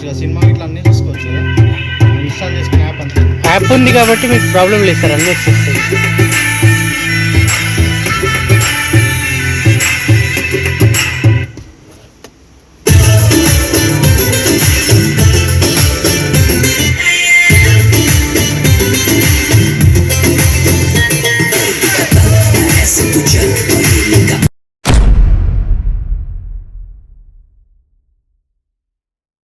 కదా, సినిమా ఇట్లా అన్నీ చూసుకోవచ్చు కదా. ఇన్స్టాల్ చేసుకునే యాప్ అంతే. యాప్ ఉంది కాబట్టి మీకు ప్రాబ్లం లేదు సార్, అన్నీ వచ్చేస్తాయి.